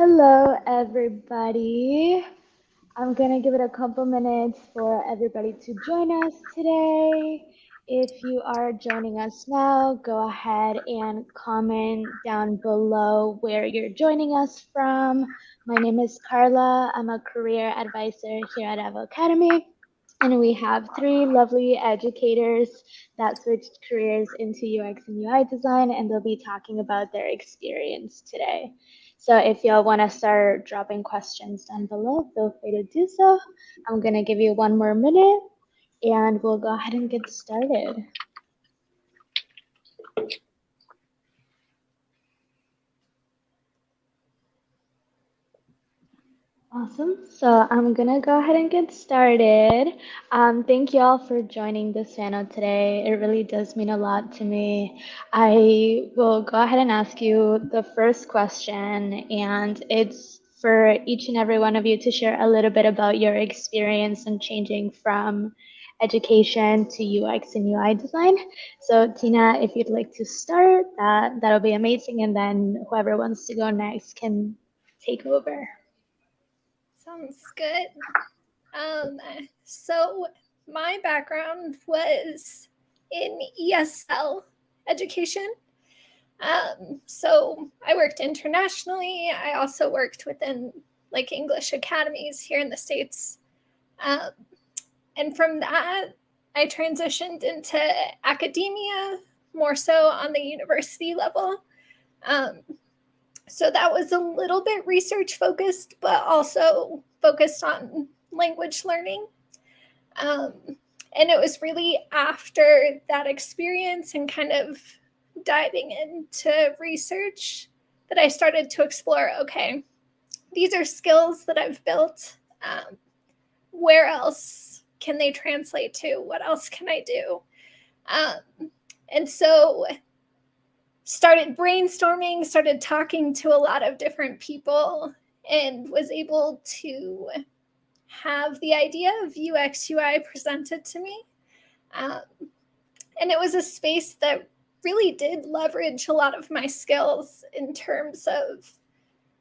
Hello, everybody. I'm gonna give it a couple minutes for everybody to join us today. If you are joining us now, go ahead and comment down below where you're joining us from. My name is Carla. I'm a career advisor here at Avocademy. And we have three lovely educators that switched careers into UX and UI design, and they'll be talking about their experience today. So if y'all want to start dropping questions down below, feel free to do so. I'm going to give you one more minute, and we'll go ahead and get started. Awesome. So I'm gonna go ahead and get started. Thank you all for joining this panel today. It really does mean a lot to me. I will go ahead and ask you the first question, and it's for each and every one of you to share a little bit about your experience in changing from education to UX and UI design. So Tina, if you'd like to start, that'll be amazing, and then whoever wants to go next can take over. Sounds good. So my background was in ESL education. So I worked internationally. I also worked within like English academies here in the States. Um, and from that, I transitioned into academia, more so on the university level. Um, so that was a little bit research focused, but also focused on language learning. Um, and it was really after that experience and kind of diving into research that I started to explore, okay, these are skills that I've built. Where else can they translate to? What else can I do? And so started brainstorming, started talking to a lot of different people, and was able to have the idea of UX UI presented to me. Um, and it was a space that really did leverage a lot of my skills in terms of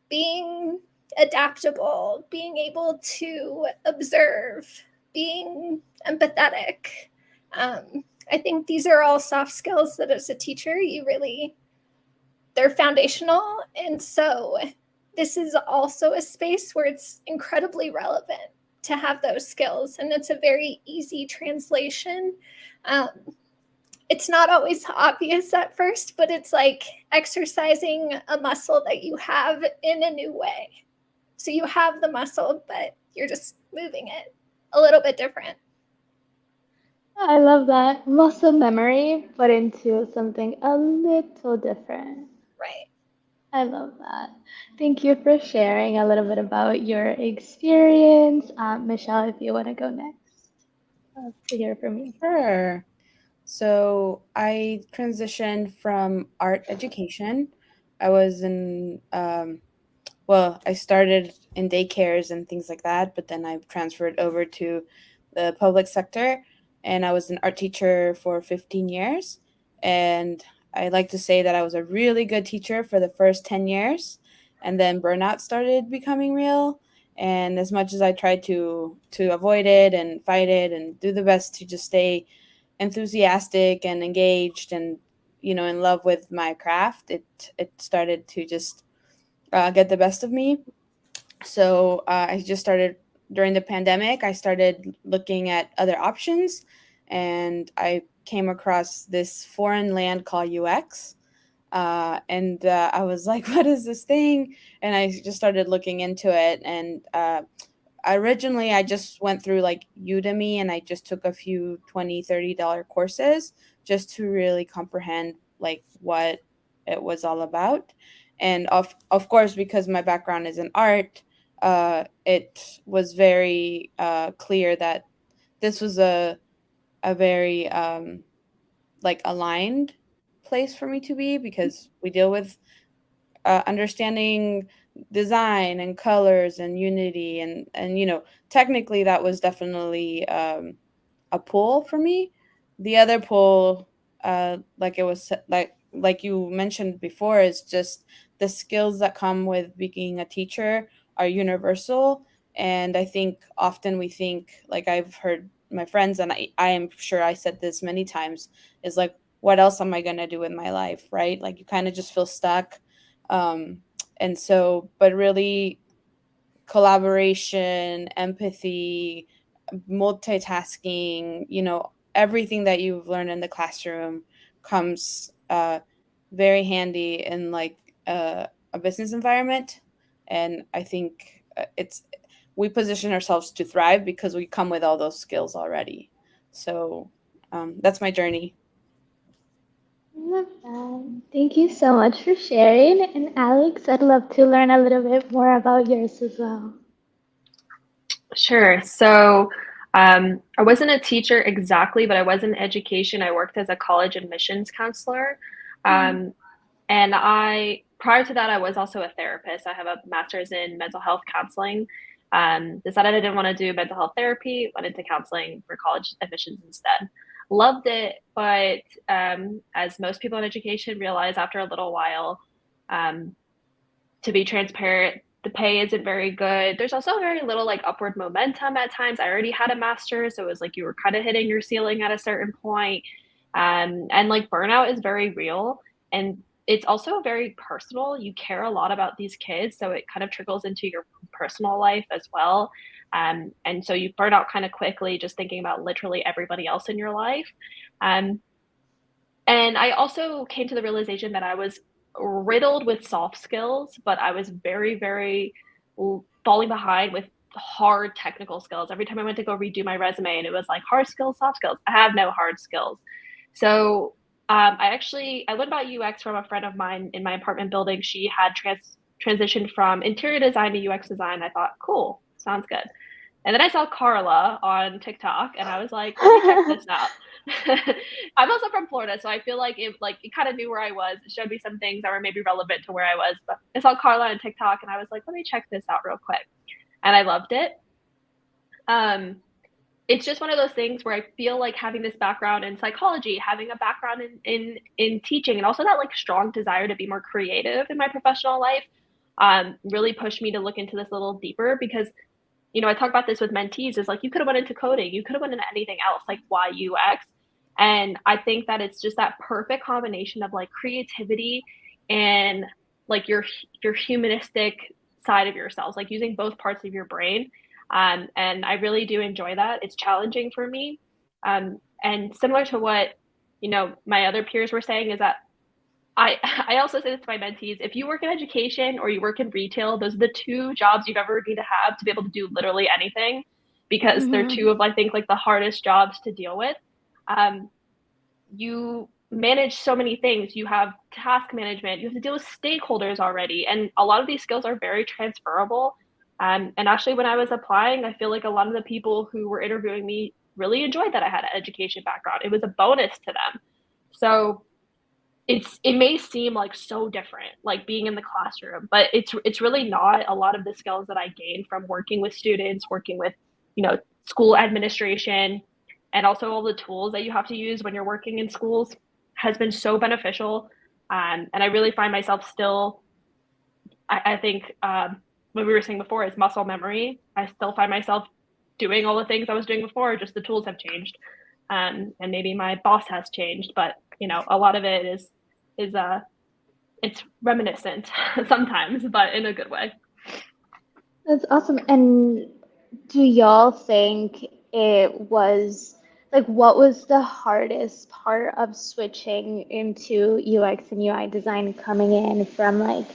being adaptable, being able to observe, being empathetic. I think these are all soft skills that as a teacher you really, they're foundational. And so this is also a space where it's incredibly relevant to have those skills, and it's a very easy translation. Um, it's not always obvious at first, but it's like exercising a muscle that you have in a new way. So you have the muscle, but you're just moving it a little bit different. I love that. Muscle memory, but into something a little different. Right. I love that. Thank you for sharing a little bit about your experience. Michelle, if you want to go next, I'd love to hear from you. Sure. So I transitioned from art education. I was in, I started in daycares and things like that, but then I transferred over to the public sector, and I was an art teacher for 15 years. And I like to say that I was a really good teacher for the first 10 years, and then burnout started becoming real. And as much as I tried to avoid it and fight it and do the best to just stay enthusiastic and engaged and in love with my craft, it started to just get the best of me. So I just started during the pandemic. I started looking at other options, and I came across this foreign land called UX. And I was like, what is this thing? And I just started looking into it. And originally I just went through like Udemy, and I just took a few $20-$30 courses just to really comprehend like what it was all about. And of course, because my background is in art, it was very clear that this was a very like aligned place for me to be, because we deal with understanding design and colors and unity, and technically that was definitely a pull for me. The other pull, like like you mentioned before, is just the skills that come with being a teacher are universal. And I think often we think, like I've heard my friends, and I am sure I said this many times, is like, what else am I going to do with my life, right? Like you kind of just feel stuck. Um, and so, but really, collaboration, empathy, multitasking, everything that you've learned in the classroom comes very handy in like a business environment. And I think we position ourselves to thrive because we come with all those skills already. So that's my journey. Love that. Thank you so much for sharing. And Alex, I'd love to learn a little bit more about yours as well. Sure. So I wasn't a teacher exactly, but I was in education. I worked as a college admissions counselor. Mm-hmm. Um, and prior to that, I was also a therapist. I have a master's in mental health counseling. Decided I didn't want to do mental health therapy, went into counseling for college admissions instead. Loved it, but as most people in education realize after a little while, um, to be transparent, the pay isn't very good. There's also very little like upward momentum at times. I already had a master's, so it was like you were kind of hitting your ceiling at a certain point. And like burnout is very real, and it's also very personal. You care a lot about these kids, so it kind of trickles into your personal life as well. And so you burn out kind of quickly just thinking about literally everybody else in your life. Um, and I also came to the realization that I was riddled with soft skills, but I was very, very falling behind with hard technical skills. Every time I went to go redo my resume, and it was like hard skills, soft skills. I have no hard skills. So I learned about UX from a friend of mine in my apartment building. She had transitioned from interior design to UX design. I thought, cool, sounds good. And then I saw Carla on TikTok, and I was like, let me check this out. I'm also from Florida, so I feel like it kind of knew where I was. It showed me some things that were maybe relevant to where I was. But I saw Carla on TikTok, and I was like, let me check this out real quick. And I loved it. Um, it's just one of those things where I feel like having this background in psychology, having a background in teaching, and also that like strong desire to be more creative in my professional life, really pushed me to look into this a little deeper. Because I talk about this with mentees, is like, you could have went into coding, you could have went into anything else, like why UX? And I think that it's just that perfect combination of like creativity and like your humanistic side of yourselves, like using both parts of your brain. And I really do enjoy that. It's challenging for me. And similar to what my other peers were saying, is that I also say this to my mentees: if you work in education or you work in retail, those are the two jobs you've ever need to have to be able to do literally anything, because they're Mm-hmm. two of, I think, like the hardest jobs to deal with. Um, you manage so many things. You have task management. You have to deal with stakeholders already, and a lot of these skills are very transferable. And actually, when I was applying, I feel like a lot of the people who were interviewing me really enjoyed that I had an education background. It was a bonus to them. So it may seem like so different, like being in the classroom, but it's really not. A lot of the skills that I gained from working with students, working with school administration, and also all the tools that you have to use when you're working in schools, has been so beneficial. And I really find myself still, I think, what we were saying before is muscle memory. I still find myself doing all the things I was doing before, just the tools have changed. And maybe my boss has changed, but a lot of it is it's reminiscent sometimes, but in a good way. That's awesome. And do y'all think it was like what was the hardest part of switching into UX and UI design coming in from like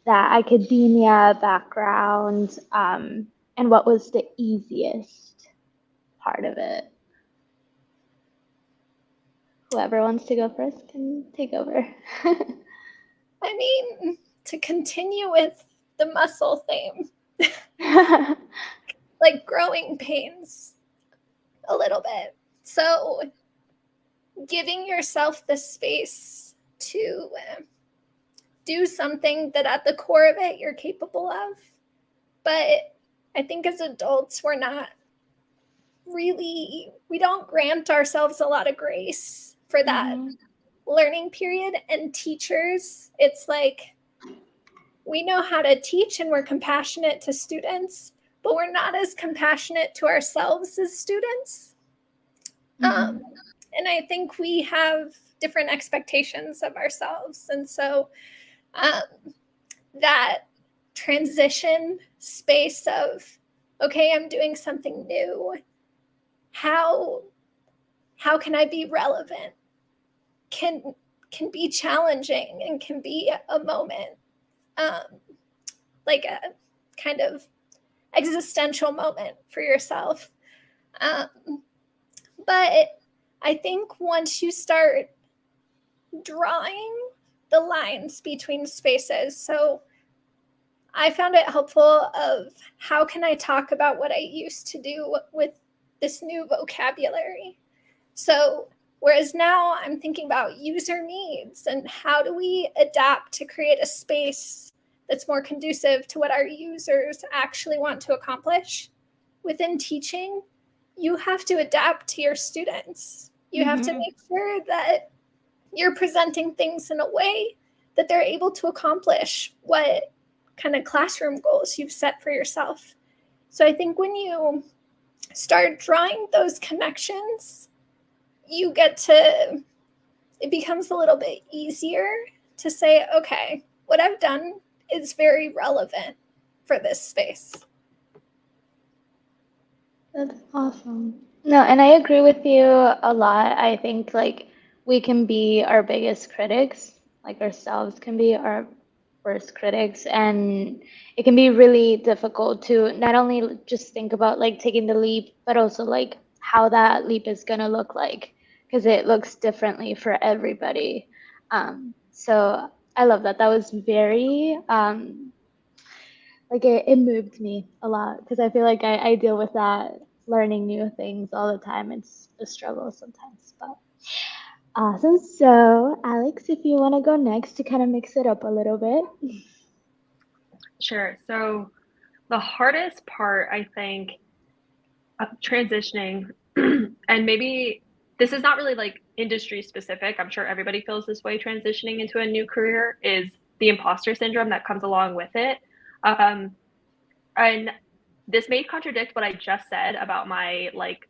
that academia background? And what was the easiest part of it? Whoever wants to go first can take over. I mean, to continue with the muscle theme, like growing pains a little bit. So giving yourself the space to do something that at the core of it you're capable of. But I think as adults, we don't grant ourselves a lot of grace for that. Mm-hmm. learning period, and teachers, it's like we know how to teach and we're compassionate to students, but we're not as compassionate to ourselves as students. And I think we have different expectations of ourselves. And so that transition space of, okay, I'm doing something new. How can I be relevant? Can be challenging and can be a moment, like a kind of existential moment for yourself. But I think once you start drawing the lines between spaces, so I found it helpful of how can I talk about what I used to do with this new vocabulary. So whereas now I'm thinking about user needs and how do we adapt to create a space that's more conducive to what our users actually want to accomplish. Within teaching, you have to adapt to your students. You have to make sure that you're presenting things in a way that they're able to accomplish what kind of classroom goals you've set for yourself. So I think when you start drawing those connections, you get to, it becomes a little bit easier to say, okay, what I've done is very relevant for this space. That's awesome. No, and I agree with you a lot. I think like we can be our biggest critics, like ourselves can be our worst critics, and it can be really difficult to not only just think about like taking the leap, but also like how that leap is gonna look like, because it looks differently for everybody. So I love that. That was very like it moved me a lot because I feel like I deal with that learning new things all the time. It's a struggle sometimes, but awesome. So, Alex, if you want to go next to kind of mix it up a little bit. Sure. So the hardest part, I think, of transitioning, and maybe this is not really like industry specific, I'm sure everybody feels this way transitioning into a new career, is the imposter syndrome that comes along with it. And this may contradict what I just said about my like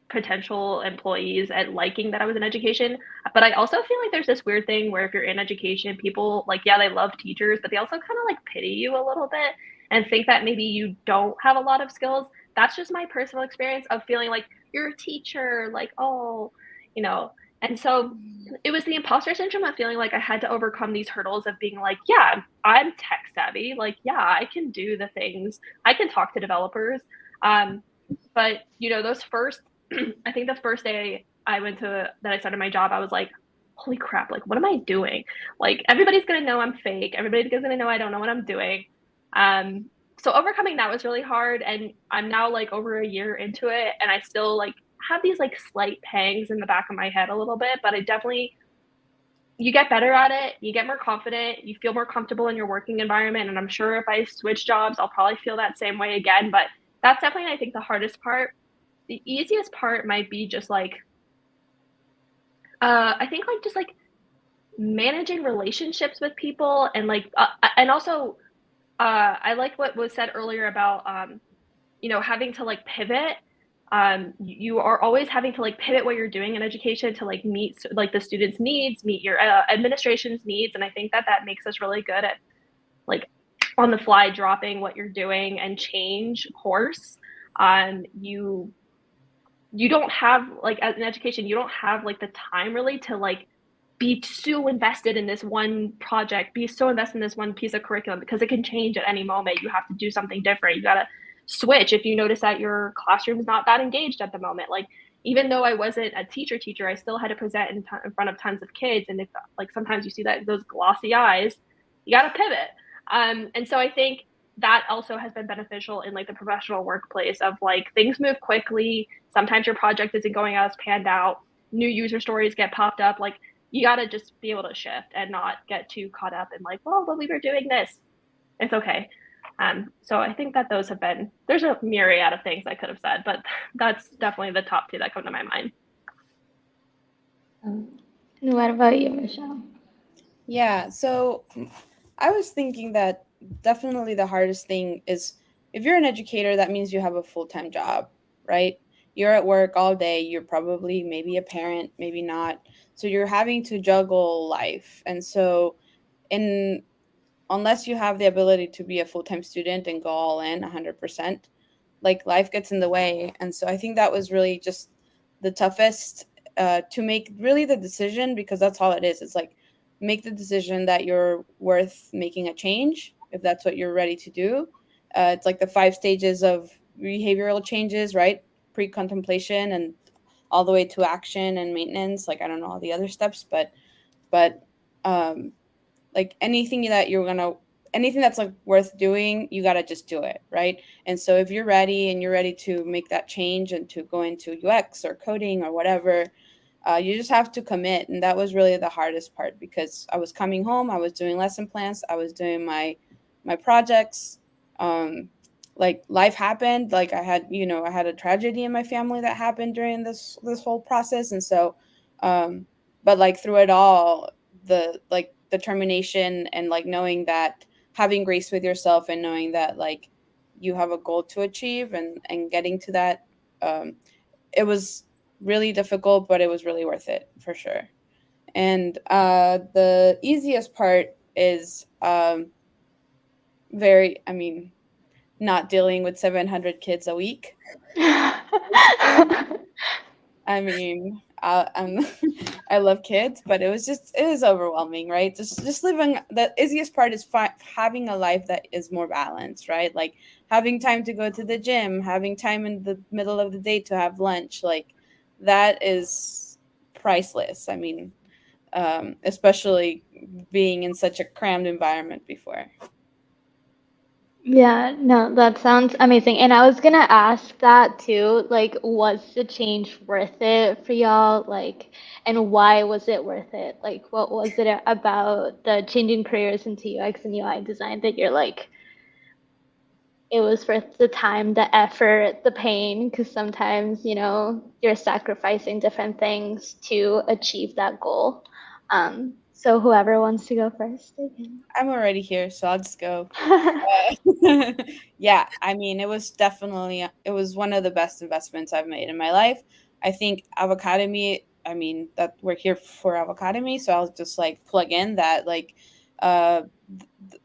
potential employees and liking that I was in education. But I also feel like there's this weird thing where if you're in education, people like, yeah, they love teachers, but they also kind of like pity you a little bit and think that maybe you don't have a lot of skills. That's just my personal experience of feeling like you're a teacher, like, oh, you know. And so it was the imposter syndrome of feeling like I had to overcome these hurdles of being like, yeah, I'm tech savvy. Like, yeah, I can do the things. I can talk to developers. But you know, those first I think the first day I went to that I started my job, I was like, holy crap, like what am I doing? Like everybody's gonna know I'm fake. Everybody's gonna know I don't know what I'm doing. So overcoming that was really hard. And I'm now like over a year into it and I still like have these like slight pangs in the back of my head a little bit, but I definitely you get better at it, you get more confident, you feel more comfortable in your working environment. And I'm sure if I switch jobs, I'll probably feel that same way again. But that's definitely, I think, the hardest part. The easiest part might be just like I think like just like managing relationships with people and also I like what was said earlier about you know, having to like pivot. You are always having to like pivot what you're doing in education to like meet like the students' needs, meet your administration's needs, and I think that that makes us really good at like on the fly dropping what you're doing and change course. You don't have like as an education you don't have like the time really to like be so invested in this one project, be so invested in this one piece of curriculum because it can change at any moment. You have to do something different. You got to switch if you notice that your classroom is not that engaged at the moment. Like even though I wasn't a teacher, I still had to present in front of tons of kids. And if like sometimes you see that those glossy eyes, you got to pivot. And so I think that also has been beneficial in like the professional workplace of like things move quickly. Sometimes your project isn't going as planned out. New user stories get popped up. Like you got to just be able to shift and not get too caught up in like, well, but we were doing this. It's okay. So I think that those have been, there's a myriad of things I could have said, but that's definitely the top two that come to my mind. And what about you, Michelle? Yeah, so I was thinking that definitely the hardest thing is if you're an educator, that means you have a full time job, right? You're at work all day, you're probably maybe a parent, maybe not. So you're having to juggle life. And so, in unless you have the ability to be a full-time student and go all in 100%, like life gets in the way. And so I think that was really just the toughest, to make really the decision, because that's all it is. It's like make the decision that you're worth making a change if that's what you're ready to do. It's like the 5 stages of behavioral changes, right? Pre-contemplation and all the way to action and maintenance. Like I don't know all the other steps, but um like anything that's like worth doing, you got to just do it, right? And so if you're ready and you're ready to make that change and to go into UX or coding or whatever, you just have to commit. And that was really the hardest part, because I was coming home, I was doing lesson plans, I was doing my projects. um like life happened, like I had a tragedy in my family that happened during this whole process. And so um but like through it all, the like determination and like knowing that, having grace with yourself and knowing that like you have a goal to achieve, and getting to that, um it was really difficult, but it was really worth it for sure. And the easiest part is very I mean not dealing with 700 kids a week. I mean, I love kids, but it was overwhelming, right? Just living. The easiest part is having a life that is more balanced, right? Like having time to go to the gym, having time in the middle of the day to have lunch, like that is priceless. I mean, especially being in such a crammed environment before. Yeah, no, that sounds amazing. And I was gonna ask that too, like, was the change worth it for y'all? Like, and why was it worth it? Like, what was it about the changing careers into UX and UI design that you're like, it was worth the time, the effort, the pain? Because sometimes, you're sacrificing different things to achieve that goal. So whoever wants to go first, they can. I'm already here, so I'll just go. Yeah, I mean, it was one of the best investments I've made in my life. I think Avocademy, I mean, that we're here for Avocademy, so I'll just like plug in that like uh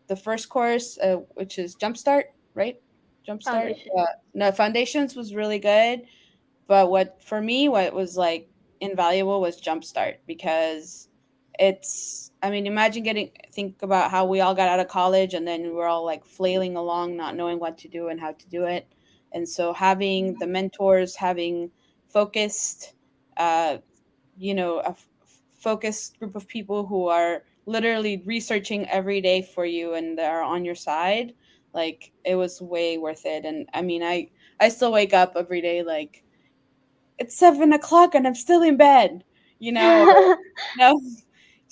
the first course, which is Jumpstart, right? Jumpstart. Foundation. No, Foundations was really good, but what was like invaluable was Jumpstart, because I mean, imagine think about how we all got out of college and then we're all like flailing along, not knowing what to do and how to do it. And so having the mentors, having focused, uh, focused group of people who are literally researching every day for you and they're on your side, like it was way worth it. And I mean, I still wake up every day like it's 7 o'clock and I'm still in bed, or,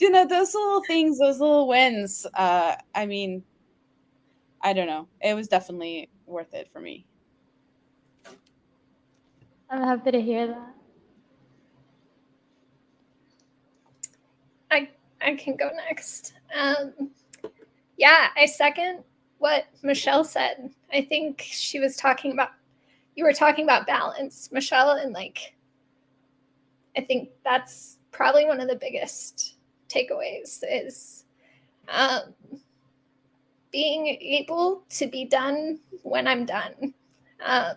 you know, those little things, those little wins. I mean, I don't know. It was definitely worth it for me. I'm happy to hear that. I can go next. Yeah, I second what Michelle said. I think you were talking about balance, Michelle, and like, I think that's probably one of the biggest takeaways is um, being able to be done when I'm done. I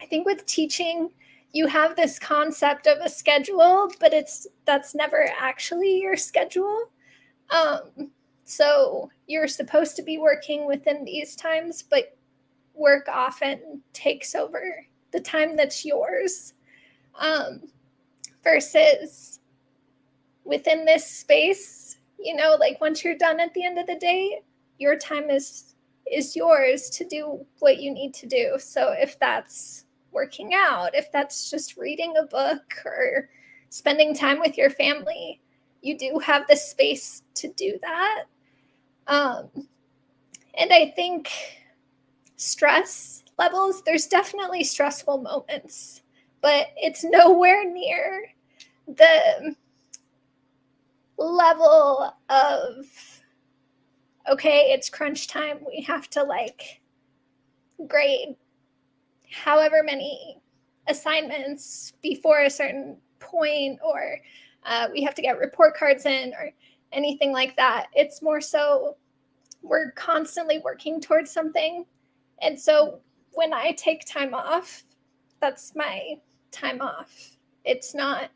think with teaching, you have this concept of a schedule, but that's never actually your schedule. So you're supposed to be working within these times, but work often takes over the time that's yours. Um, versus within this space, like once you're done at the end of the day, your time is yours to do what you need to do. So if that's working out, if that's just reading a book or spending time with your family, you do have the space to do that. Um, and I think stress levels, there's definitely stressful moments, but it's nowhere near the level of, okay, it's crunch time. We have to like grade however many assignments before a certain point, or we have to get report cards in, or anything like that. It's more so we're constantly working towards something. And so when I take time off, that's my time off. It's not,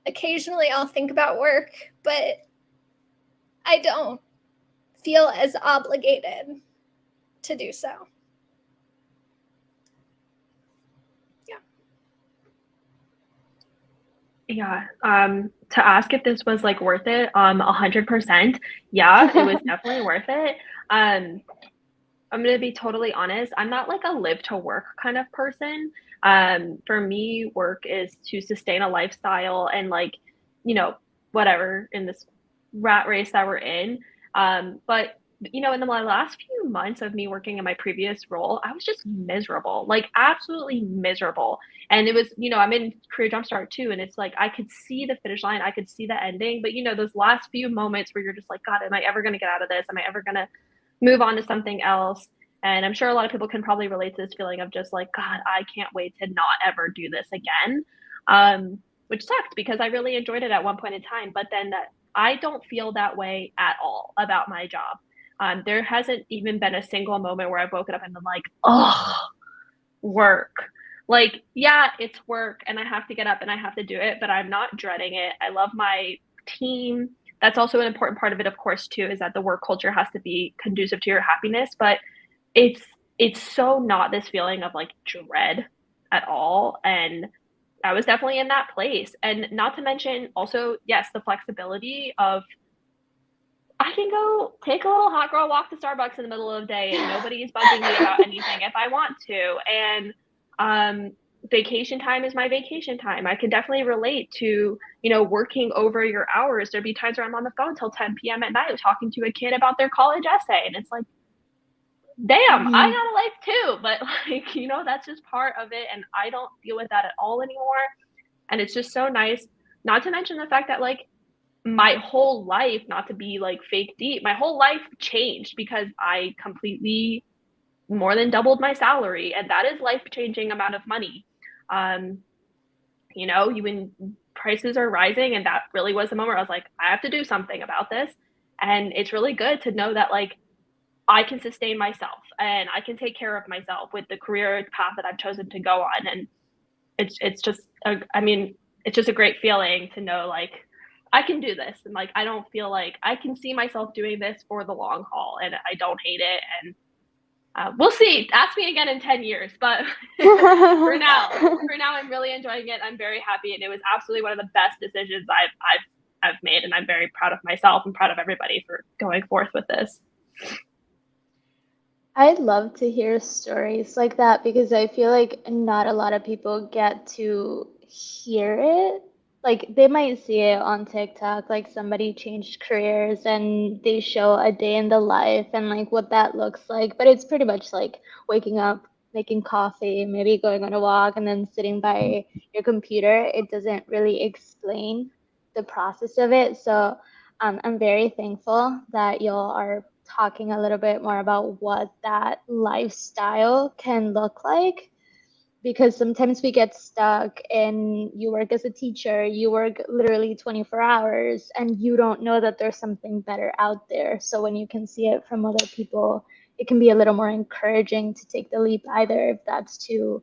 occasionally I'll think about work, but I don't feel as obligated to do so. Yeah. To ask if this was like worth it, 100%. Yeah, it was definitely worth it. I'm gonna be totally honest. I'm not like a live to work kind of person. For me, work is to sustain a lifestyle and like, whatever in this rat race that we're in. But in the last few months of me working in my previous role, I was just miserable, like absolutely miserable. And it was, I'm in Career Jumpstart too, and it's like I could see the finish line, I could see the ending, but those last few moments where you're just like, God, am I ever gonna get out of this? Am I ever gonna move on to something else? And I'm sure a lot of people can probably relate to this feeling of just like, God, I can't wait to not ever do this again. Which sucked because I really enjoyed it at one point in time. But then I don't feel that way at all about my job. There hasn't even been a single moment where I've woken up and been like, oh, work. Like, yeah, it's work and I have to get up and I have to do it, but I'm not dreading it. I love my team. That's also an important part of it, of course, too, is that the work culture has to be conducive to your happiness. But it's so not this feeling of like dread at all. And I was definitely in that place. And not to mention also, yes, the flexibility of I can go take a little hot girl walk to Starbucks in the middle of the day and nobody's bugging me about anything if I want to. And vacation time is my vacation time. I can definitely relate to, working over your hours. There'd be times where I'm on the phone till 10 p.m. at night talking to a kid about their college essay. And it's like, damn, I got a life too. But like, that's just part of it. And I don't deal with that at all anymore. And it's just so nice. Not to mention the fact that like my whole life, not to be like fake deep, my whole life changed because I completely more than doubled my salary. And that is life-changing amount of money. When prices are rising, and that really was the moment where I was like, I have to do something about this. And it's really good to know that like I can sustain myself and I can take care of myself with the career path that I've chosen to go on. And it's just it's just a great feeling to know like I can do this, and like I don't feel like I can see myself doing this for the long haul, and I don't hate it. And we'll see. Ask me again in 10 years, but for now, I'm really enjoying it. I'm very happy, and it was absolutely one of the best decisions I've made, and I'm very proud of myself and proud of everybody for going forth with this. I'd love to hear stories like that because I feel like not a lot of people get to hear it. Like they might see it on TikTok, like somebody changed careers and they show a day in the life and like what that looks like. But it's pretty much like waking up, making coffee, maybe going on a walk, and then sitting by your computer. It doesn't really explain the process of it. So I'm very thankful that y'all are talking a little bit more about what that lifestyle can look like, because sometimes we get stuck and you work as a teacher, you work literally 24 hours and you don't know that there's something better out there. So when you can see it from other people, it can be a little more encouraging to take the leap, either if that's to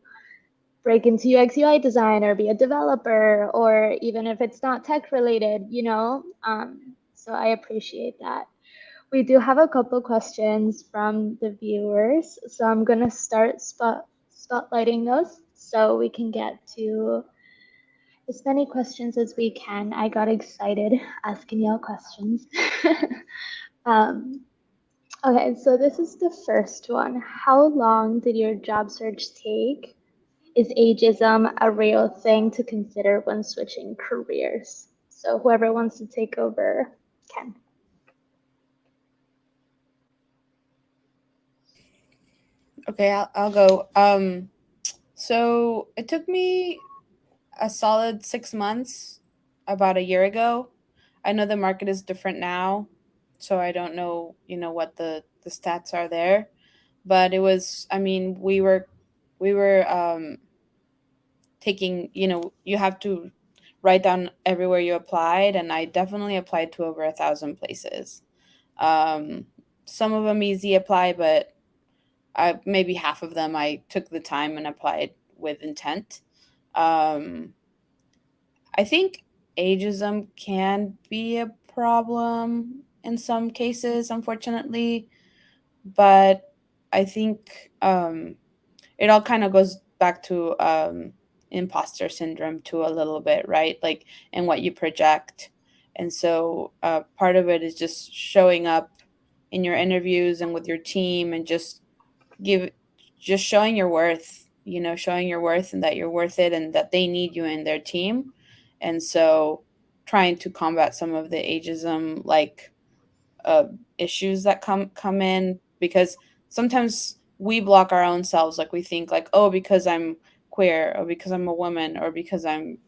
break into UX UI design or be a developer, or even if it's not tech related, so I appreciate that. We do have a couple questions from the viewers, so I'm gonna start spotlighting those so we can get to as many questions as we can. I got excited asking y'all questions. Okay, so this is the first one. How long did your job search take? Is ageism a real thing to consider when switching careers? So whoever wants to take over can. Okay, I'll go. So it took me a solid 6 months, about a year ago. I know the market is different now, so I don't know, what the stats are there. But it was, I mean, we were taking, you have to write down everywhere you applied, and I definitely applied to over 1,000 places. Um, some of them easy apply, but maybe half of them I took the time and applied with intent. Um, I think ageism can be a problem in some cases, unfortunately, but I think it all kind of goes back to imposter syndrome to a little bit, right? Like, and what you project. And so part of it is just showing up in your interviews and with your team and give just showing your worth, showing your worth and that you're worth it and that they need you in their team. And so trying to combat some of the ageism like uh, issues that come in, because sometimes we block our own selves, like we think like, oh, because I'm queer or because I'm a woman or because I'm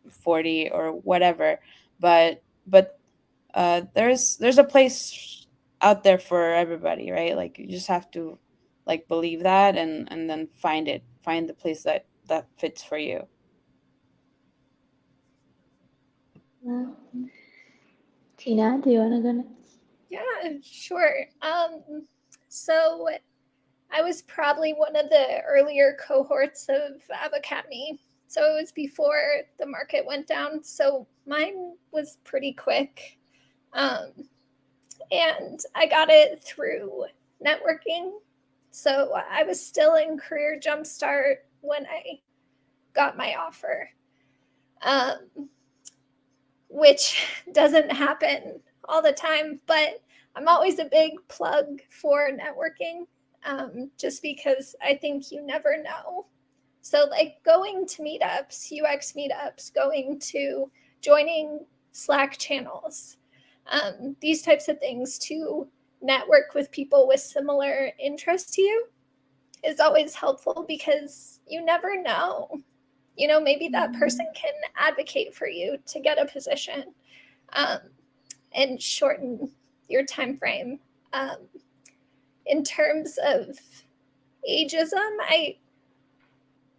40 or whatever. But there's a place out there for everybody, right? Like you just have to like believe that and then find the place that fits for you. Well, Tina, do you want to go next? Yeah, sure. So I was probably one of the earlier cohorts of Avocademy. So it was before the market went down. So mine was pretty quick. Um, and I got it through networking. So I was still in Career Jumpstart when I got my offer, which doesn't happen all the time, but I'm always a big plug for networking, just because I think you never know. So, like going to meetups, UX meetups, joining Slack channels, these types of things to network with people with similar interests to you is always helpful because you never know. Maybe that person can advocate for you to get a position, um, and shorten your time frame. In terms of ageism,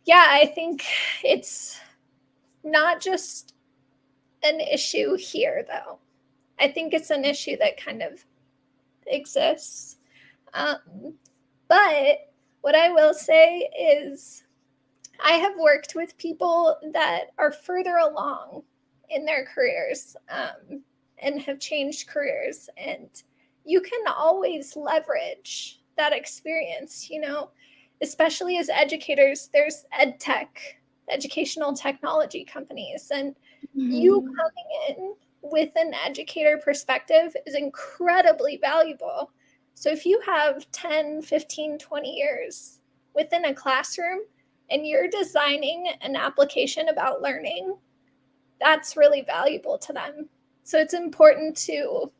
I think it's not just an issue here, though. I think it's an issue that kind of exists. But what I will say is I have worked with people that are further along in their careers, and have changed careers. And you can always leverage that experience, especially as educators. There's ed tech, educational technology companies, and you coming in with an educator perspective is incredibly valuable. So if you have 10, 15, 20 years within a classroom and you're designing an application about learning, that's really valuable to them. So it's important to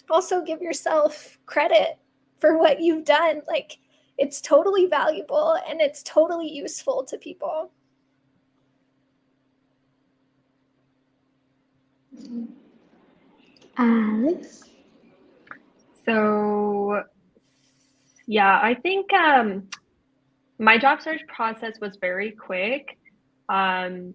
also give yourself credit for what you've done. Like, it's totally valuable and it's totally useful to people. Alex? So, yeah, I think my job search process was very quick. Um,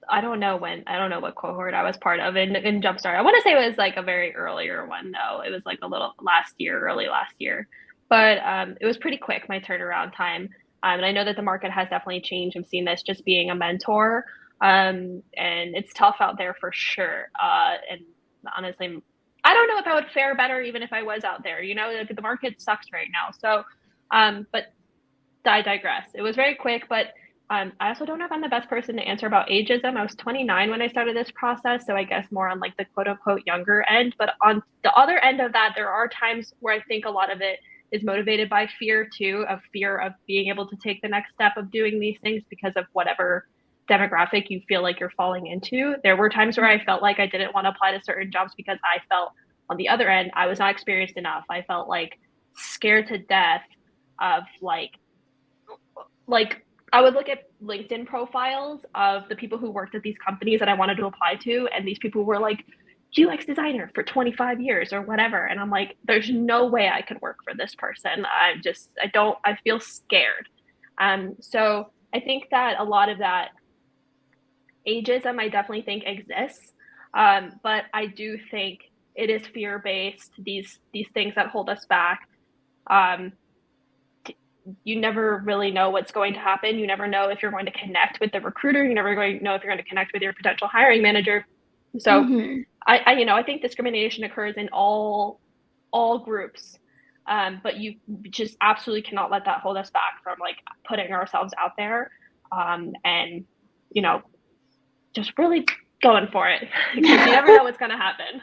I don't know what cohort I was part of in Jumpstart. I want to say it was like a very earlier one though. It was like a little early last year. But it was pretty quick, my turnaround time. And I know that the market has definitely changed. I'm seeing this just being a mentor. And it's tough out there for sure. And honestly, I don't know if I would fare better even if I was out there. Like, the market sucks right now. So, but I digress. It was very quick, but I also don't know if I'm the best person to answer about ageism. I was 29 when I started this process, so I guess more on like the quote unquote younger end. But on the other end of that, there are times where I think a lot of it is motivated by fear too, of fear of being able to take the next step of doing these things because of whatever demographic you feel like you're falling into. There were times where I felt like I didn't want to apply to certain jobs because I felt on the other end, I was not experienced enough. I felt like scared to death of like I would look at LinkedIn profiles of the people who worked at these companies that I wanted to apply to, and these people were like UX designer for 25 years or whatever, and I'm like, there's no way I could work for this person. I feel scared. So I think that a lot of that ageism, I definitely think exists, but I do think it is fear based. These things that hold us back. Um, you never really know what's going to happen. You never know if you're going to connect with the recruiter. You never going to know if you're going to connect with your potential hiring manager. So Mm-hmm. I think discrimination occurs in all groups, but you just absolutely cannot let that hold us back from like putting ourselves out there, and just really going for it because you never know what's going to happen.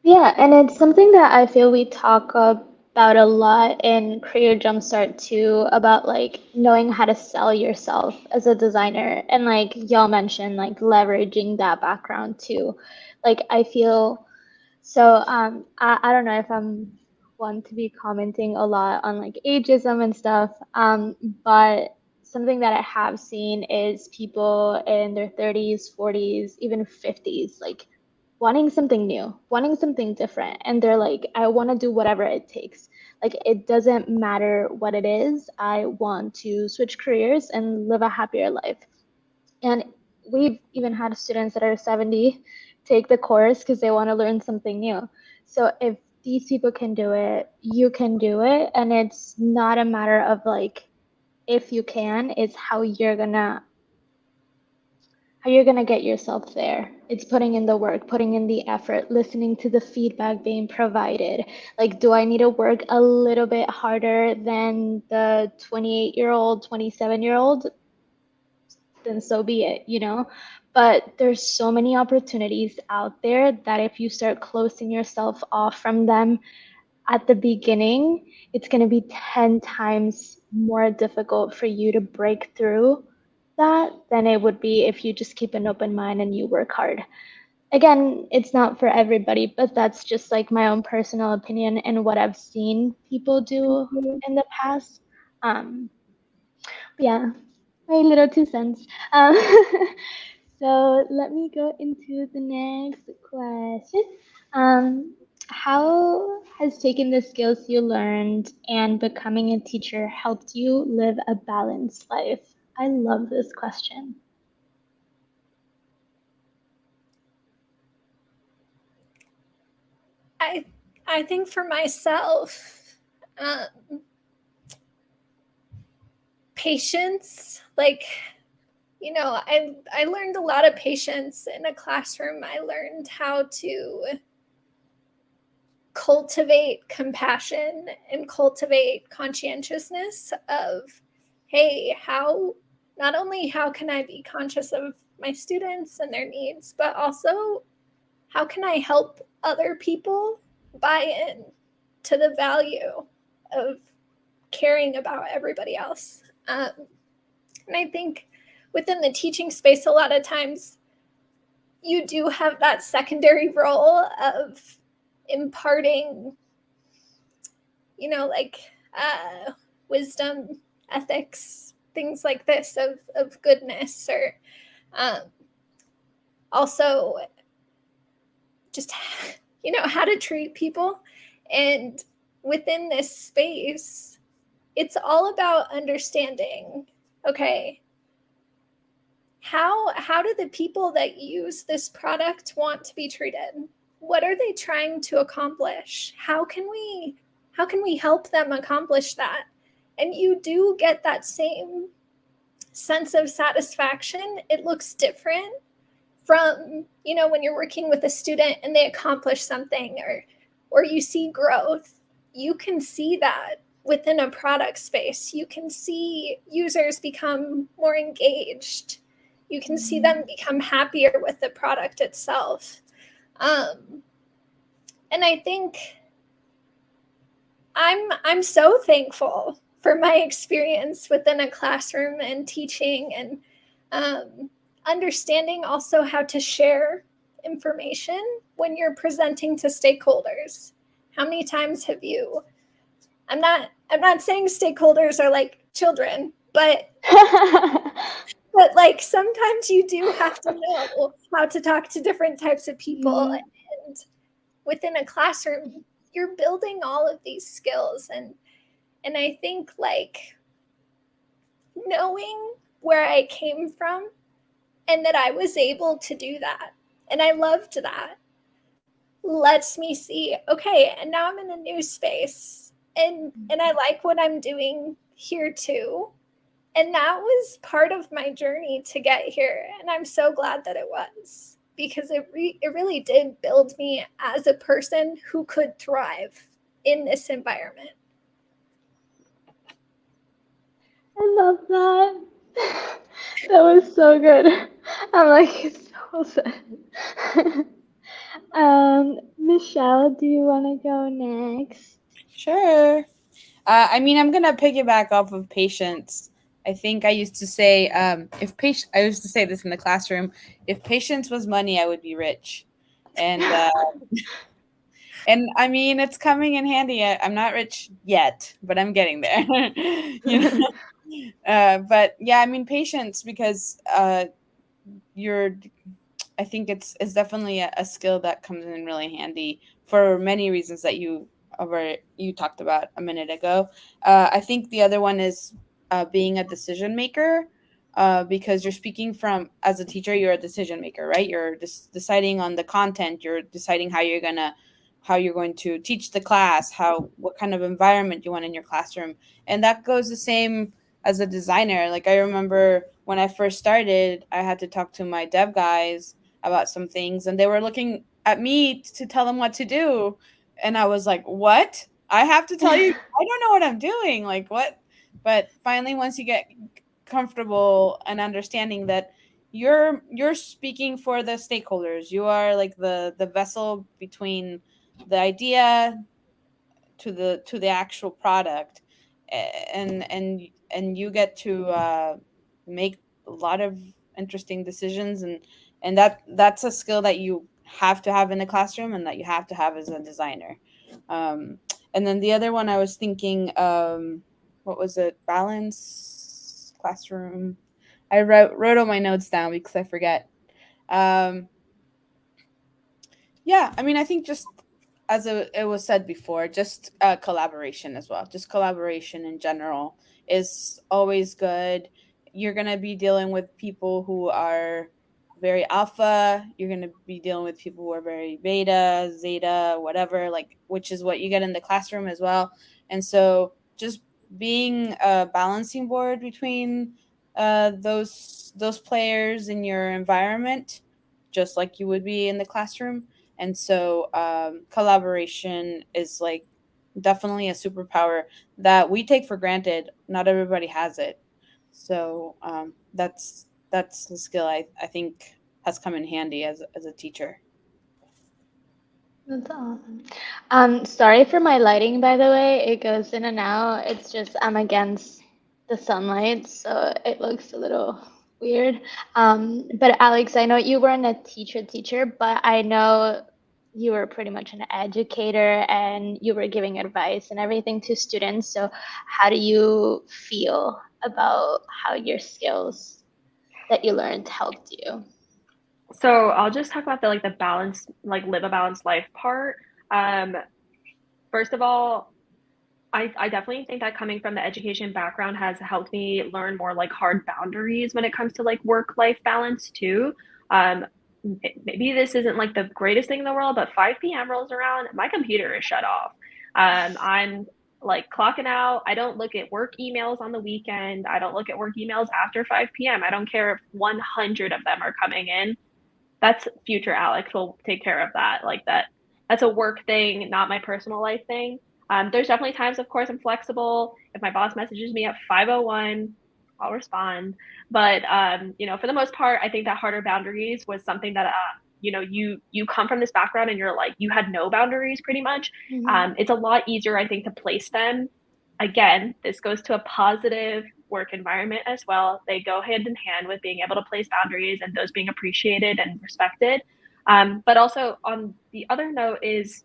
Yeah, and it's something that I feel we talk about a lot in Career Jumpstart too, about like knowing how to sell yourself as a designer. And like y'all mentioned, like leveraging that background too. Like I feel so I don't know if I'm one to be commenting a lot on like ageism and stuff. But something that I have seen is people in their 30s, 40s, even 50s, like wanting something new, wanting something different. And they're like, I want to do whatever it takes. Like, it doesn't matter what it is. I want to switch careers and live a happier life. And we've even had students that are 70 take the course because they want to learn something new. So if these people can do it, you can do it. And it's not a matter of like, if you can, it's how you're gonna get yourself there. It's putting in the work, putting in the effort, listening to the feedback being provided. Like, do I need to work a little bit harder than the 28-year-old, 27-year-old? Then so be it, you know? But there's so many opportunities out there that if you start closing yourself off from them at the beginning, it's going to be 10 times more difficult for you to break through that than it would be if you just keep an open mind and you work hard. Again, it's not for everybody, but that's just like my own personal opinion and what I've seen people do in the past. Um, yeah, my little 2 cents. So let me go into the next question. How has taking the skills you learned and becoming a teacher helped you live a balanced life? I love this question. I think for myself, patience, like, I learned a lot of patience in a classroom. I learned how to cultivate compassion and cultivate conscientiousness of, hey, not only how can I be conscious of my students and their needs, but also how can I help other people buy in to the value of caring about everybody else. And I think within the teaching space, a lot of times you do have that secondary role of imparting, like wisdom, ethics, things like this of goodness, or also just, how to treat people. And within this space, it's all about understanding, okay, how do the people that use this product want to be treated? What are they trying to accomplish? How can we help them accomplish that? And you do get that same sense of satisfaction. It looks different from, when you're working with a student and they accomplish something, or you see growth. You can see that within a product space. You can see users become more engaged. You can see them become happier with the product itself. And I think I'm so thankful for my experience within a classroom and teaching, and understanding also how to share information when you're presenting to stakeholders. How many times have you? I'm not saying stakeholders are like children. but like sometimes you do have to know how to talk to different types of people. And within a classroom, you're building all of these skills. And I think like knowing where I came from and that I was able to do that, and I loved that, lets me see, okay, and now I'm in a new space, and I like what I'm doing here too. And that was part of my journey to get here, and I'm so glad that it was, because it really did build me as a person who could thrive in this environment. I love that. That was so good. I'm like, it's so sad. Michelle, do you want to go next? Sure. I mean, I'm gonna piggyback off of patience. I think I used to say, I used to say this in the classroom: if patience was money, I would be rich. And and I mean, it's coming in handy. I'm not rich yet, but I'm getting there. you know. But yeah, I mean, patience, because you're I think it's definitely a skill that comes in really handy for many reasons that you talked about a minute ago. I think the other one is being a decision maker, because you're speaking from, as a teacher, you're a decision maker, right? You're deciding on the content. You're deciding how you're going to teach the class, what kind of environment you want in your classroom, and that goes the same as a designer. Like, I remember when I first started, I had to talk to my dev guys about some things, and they were looking at me to tell them what to do, and I was like, what? I have to tell you? I don't know what I'm doing. Like, what? But finally, once you get comfortable and understanding that you're speaking for the stakeholders, you are like the vessel between the idea to the actual product, and you get to make a lot of interesting decisions, and that's a skill that you have to have in the classroom and that you have to have as a designer. And then the other one I was thinking, what was it? Balance classroom. I wrote all my notes down because I forget. um, yeah, I mean, I think just as it was said before, just collaboration as well. Just collaboration in general is always good. You're going to be dealing with people who are very alpha. You're going to be dealing with people who are very beta, zeta, whatever, like, which is what you get in the classroom as well. And so just being a balancing board between those players in your environment, just like you would be in the classroom. And so collaboration is like definitely a superpower that we take for granted. Not everybody has it. So that's the skill I think has come in handy as a teacher. That's awesome. Sorry for my lighting, by the way. It goes in and out. It's just I'm against the sunlight, so it looks a little weird. But Alex, I know you weren't a teacher, but I know you were pretty much an educator and you were giving advice and everything to students. So how do you feel about how your skills that you learned helped you? So I'll just talk about the balance, like live a balanced life part. Um, First of all, I definitely think that coming from the education background has helped me learn more like hard boundaries when it comes to like work life balance too. Um, Maybe this isn't like the greatest thing in the world, but 5 p.m. rolls around, my computer is shut off. I'm like clocking out. I don't look at work emails on the weekend. I don't look at work emails after 5 p.m. I don't care if 100 of them are coming in. That's future Alex will take care of that. Like that's a work thing, not my personal life thing. There's definitely times, of course, I'm flexible. If my boss messages me at 5:01, I'll respond. But for the most part, I think that harder boundaries was something that you come from this background and you're like you had no boundaries pretty much. Mhm. It's a lot easier, I think, to place them. Again, this goes to a positive work environment as well. They go hand in hand with being able to place boundaries and those being appreciated and respected. But also, on the other note, is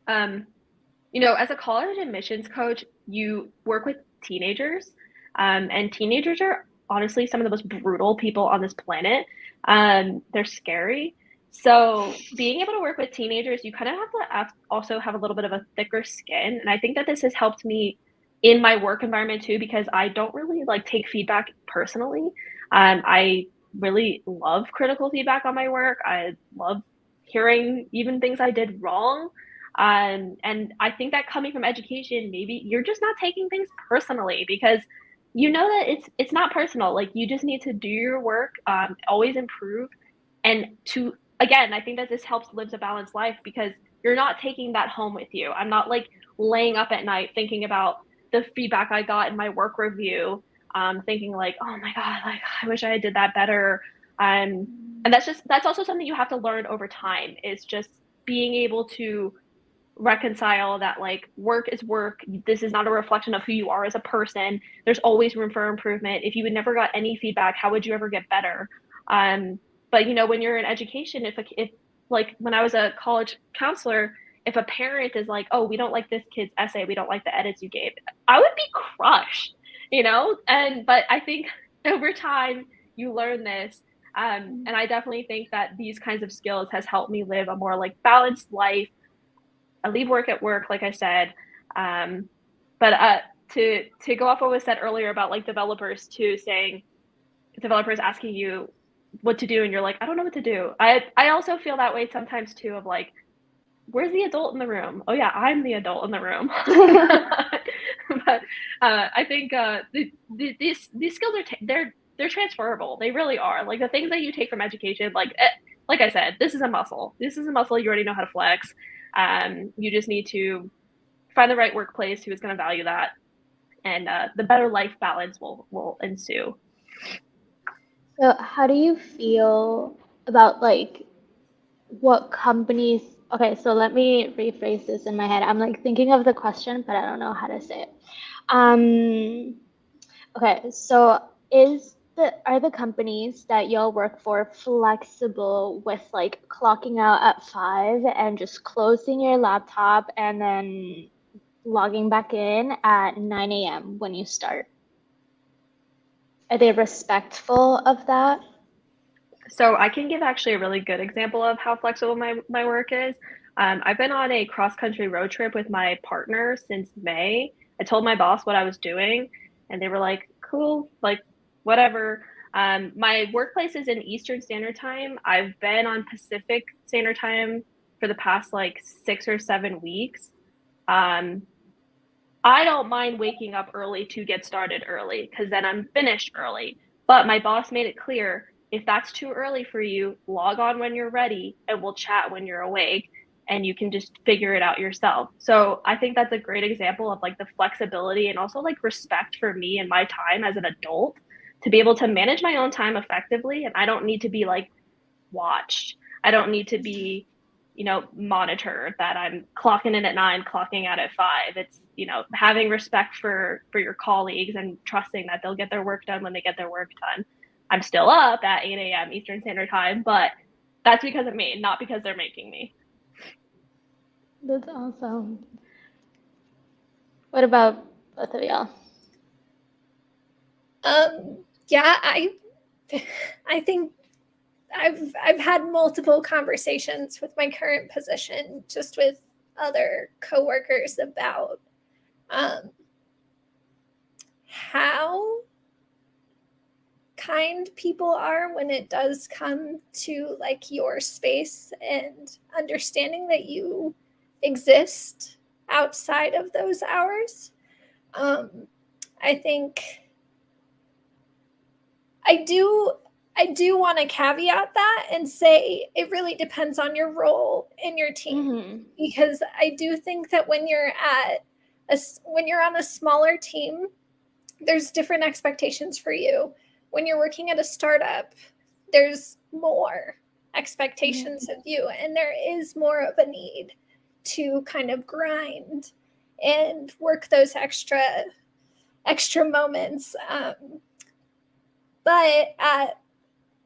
as a college admissions coach, you work with teenagers. And teenagers are honestly some of the most brutal people on this planet. They're scary. So being able to work with teenagers, you kind of have to also have a little bit of a thicker skin. And I think that this has helped me in my work environment too, because I don't really like take feedback personally. I really love critical feedback on my work. I love hearing even things I did wrong. And I think that coming from education, maybe you're just not taking things personally because you know that it's not personal. Like you just need to do your work, always improve, and to again, I think that this helps live a balanced life because you're not taking that home with you. I'm not like laying up at night thinking about the feedback I got in my work review, thinking like, oh my god, like I wish I did that better. And that's also something you have to learn over time. Is just being able to reconcile that like work is work. This is not a reflection of who you are as a person. There's always room for improvement. If you had never got any feedback, how would you ever get better? But you know, when you're in education, if like when I was a college counselor, if a parent is like, oh, we don't like this kid's essay, we don't like the edits you gave, I would be crushed, you know? But I think over time you learn this. And I definitely think that these kinds of skills has helped me live a more like balanced life. I leave work at work, like I said. But to go off what was said earlier about like developers too, saying developers asking you what to do, and you're like, I don't know what to do. I also feel that way sometimes too, of like, where's the adult in the room? Oh yeah, I'm the adult in the room. But I think these skills are they're transferable. They really are. Like the things that you take from education, like I said, this is a muscle. This is a muscle you already know how to flex. You just need to find the right workplace who is going to value that, and the better life balance will ensue. So, how do you feel about like what companies? Okay, so let me rephrase this in my head. I'm like thinking of the question, but I don't know how to say it. Okay, so are the companies that y'all work for flexible with like clocking out at 5 and just closing your laptop and then logging back in at 9 a.m. when you start? Are they respectful of that? So I can give actually a really good example of how flexible my work is. I've been on a cross country road trip with my partner since May. I told my boss what I was doing, and they were like, "Cool, like whatever." My workplace is in Eastern Standard Time. I've been on Pacific Standard Time for the past like 6 or 7 weeks. Um, I don't mind waking up early to get started early because then I'm finished early. But my boss made it clear if that's too early for you, log on when you're ready and we'll chat when you're awake and you can just figure it out yourself. So I think that's a great example of like the flexibility and also like respect for me and my time as an adult to be able to manage my own time effectively. And I don't need to be like watched. I don't need to be, monitored that I'm clocking in at 9, clocking out at 5. It's, having respect for your colleagues and trusting that they'll get their work done when they get their work done. I'm still up at 8 a.m. Eastern Standard Time, but that's because of me, not because they're making me. That's awesome. What about both of y'all? Yeah, I think I've had multiple conversations with my current position, just with other coworkers about how kind people are when it does come to like your space and understanding that you exist outside of those hours. I think I do want to caveat that and say it really depends on your role in your team, because I do think that when you're on a smaller team, there's different expectations for you. When you're working at a startup, there's more expectations of you, and there is more of a need to kind of grind and work those extra moments. But at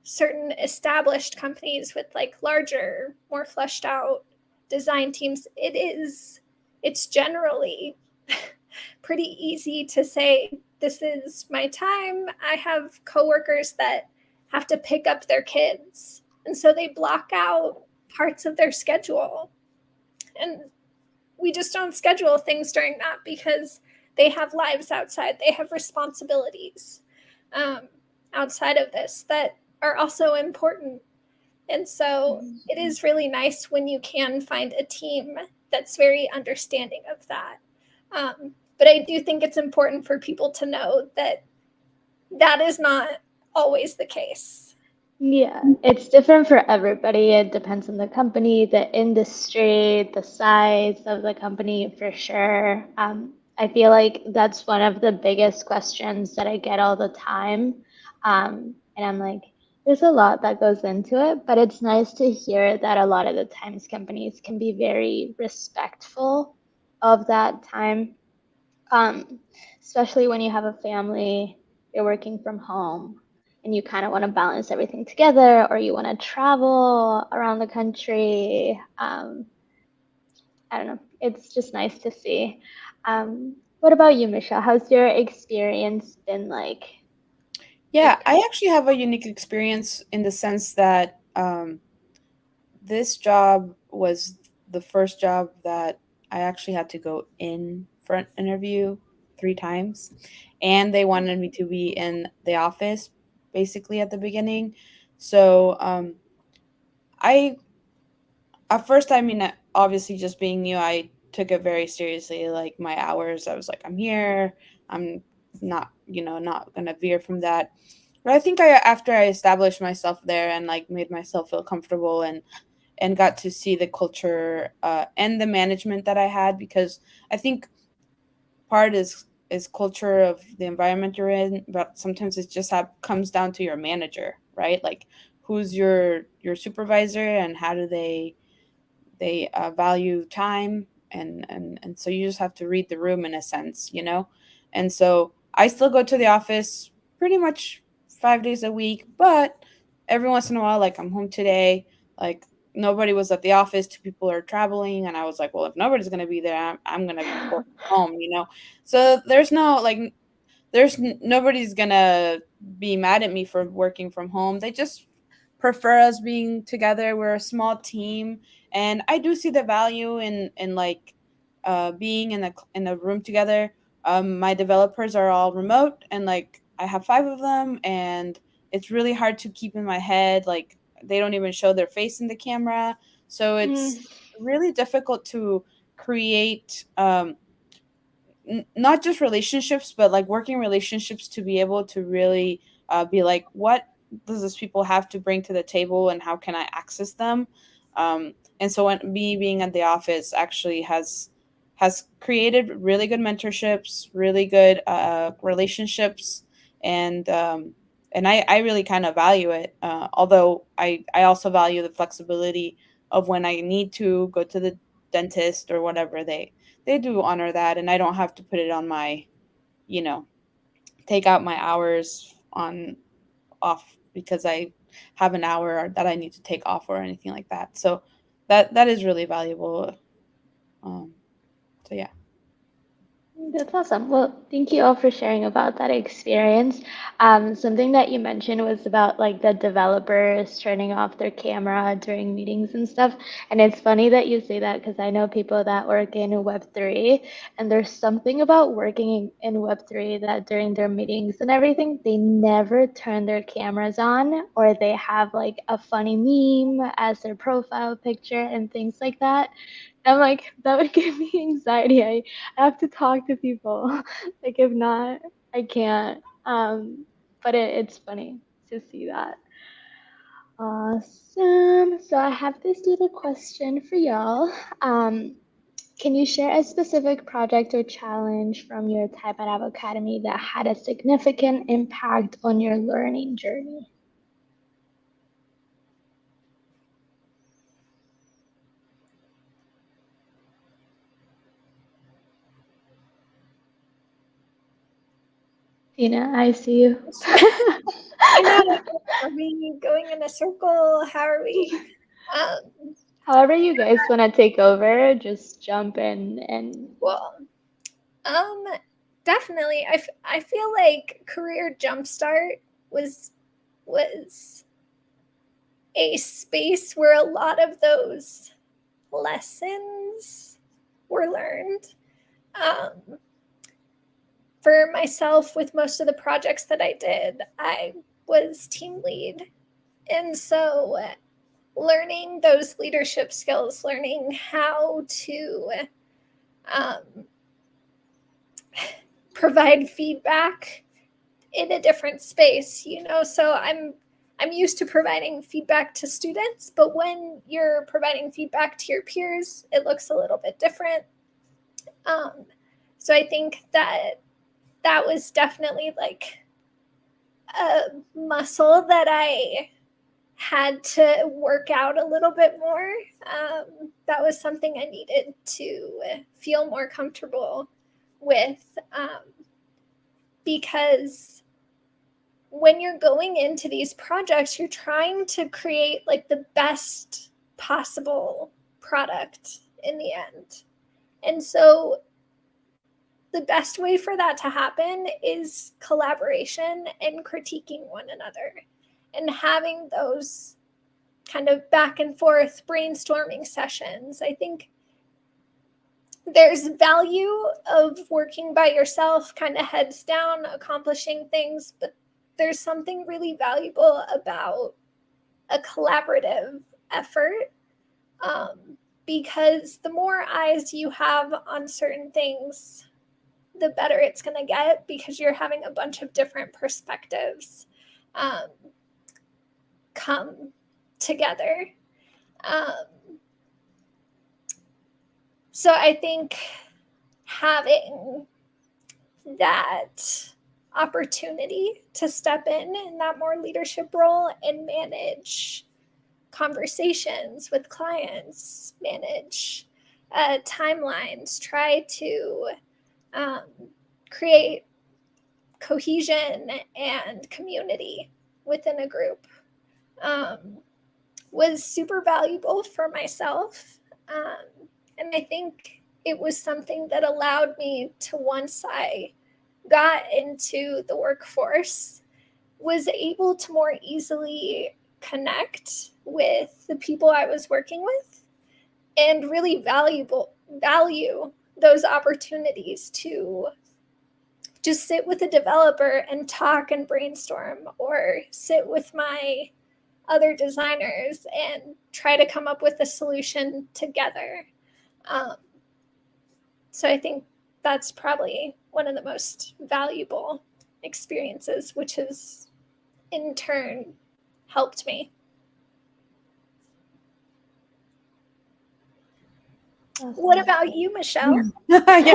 certain established companies with like larger, more fleshed out design teams, it's generally pretty easy to say, this is my time. I have coworkers that have to pick up their kids, and so they block out parts of their schedule. And we just don't schedule things during that because they have lives outside. They have responsibilities outside of this that are also important. And so it is really nice when you can find a team that's very understanding of that. But I do think it's important for people to know that that is not always the case. Yeah, it's different for everybody. It depends on the company, the industry, the size of the company for sure. I feel like that's one of the biggest questions that I get all the time. And I'm like, there's a lot that goes into it, but it's nice to hear that a lot of the times companies can be very respectful of that time, um, especially when you have a family, you're working from home, and you kind of want to balance everything together, or you want to travel around the country. I don't know. It's just nice to see. What about you, Michelle? How's your experience been like? Yeah, I actually have a unique experience in the sense that this job was the first job that I actually had to go in for an interview 3 times, and they wanted me to be in the office basically at the beginning. So I at first, I mean, obviously, just being new, I took it very seriously. Like my hours, I was like, I'm here. I'm not, not gonna veer from that. But I think after I established myself there and like made myself feel comfortable and got to see the culture and the management that I had, because I think part is culture of the environment you're in, but sometimes it just comes down to your manager, right? Like who's your supervisor and how do they value time, and so you just have to read the room in a sense. And so I still go to the office pretty much 5 days a week, but every once in a while, like I'm home today, like nobody was at the office, 2 people are traveling, and I was like, well, if nobody's going to be there, I'm going to work from home. So there's no like nobody's gonna be mad at me for working from home. They just prefer us being together. We're a small team, and I do see the value in like being in a room together. My developers are all remote, and like I have 5 of them, and it's really hard to keep in my head. Like they don't even show their face in the camera, so it's really difficult to create not just relationships, but like working relationships to be able to really be like, what does this people have to bring to the table, and how can I access them? And so, when me being at the office actually has created really good mentorships, really good relationships, and I really kind of value it. Although I also value the flexibility of when I need to go to the dentist or whatever. They do honor that, and I don't have to put it on my, you know, take out my hours on off because I have an hour that I need to take off or anything like that. So that is really valuable. Um, so yeah. That's awesome. Well, thank you all for sharing about that experience. Something that you mentioned was about like the developers turning off their camera during meetings and stuff. And it's funny that you say that because I know people that work in Web3, and there's something about working in Web3 that during their meetings and everything, they never turn their cameras on, or they have like a funny meme as their profile picture and things like that. I'm like, that would give me anxiety. I have to talk to people. Like, if not, I can't. But it's funny to see that. Awesome. So I have this little question for y'all. Can you share a specific project or challenge from your time at Avocademy that had a significant impact on your learning journey? Tina, I see you. I know. Are we going in a circle? How are we? However you guys want to take over, just jump in and Well, um, definitely. I feel like Career Jumpstart was a space where a lot of those lessons were learned. Um, for myself, with most of the projects that I did, I was team lead. And so learning those leadership skills, learning how to um, provide feedback in a different space, so I'm used to providing feedback to students, but when you're providing feedback to your peers, it looks a little bit different. So I think that was definitely like a muscle that I had to work out a little bit more. That was something I needed to feel more comfortable with, because when you're going into these projects, you're trying to create like the best possible product in the end. And so the best way for that to happen is collaboration and critiquing one another and having those kind of back and forth brainstorming sessions. I think there's value of working by yourself, kind of heads down, accomplishing things, but there's something really valuable about a collaborative effort, because the more eyes you have on certain things, the better it's going to get, because you're having a bunch of different perspectives come together. So I think having that opportunity to step in that more leadership role and manage conversations with clients, manage timelines, try to create cohesion and community within a group, was super valuable for myself. And I think it was something that allowed me to, once I got into the workforce, was able to more easily connect with the people I was working with and really value those opportunities to just sit with a developer and talk and brainstorm, or sit with my other designers and try to come up with a solution together. So I think that's probably one of the most valuable experiences, which has in turn helped me. Awesome. What about you, Michelle? Thank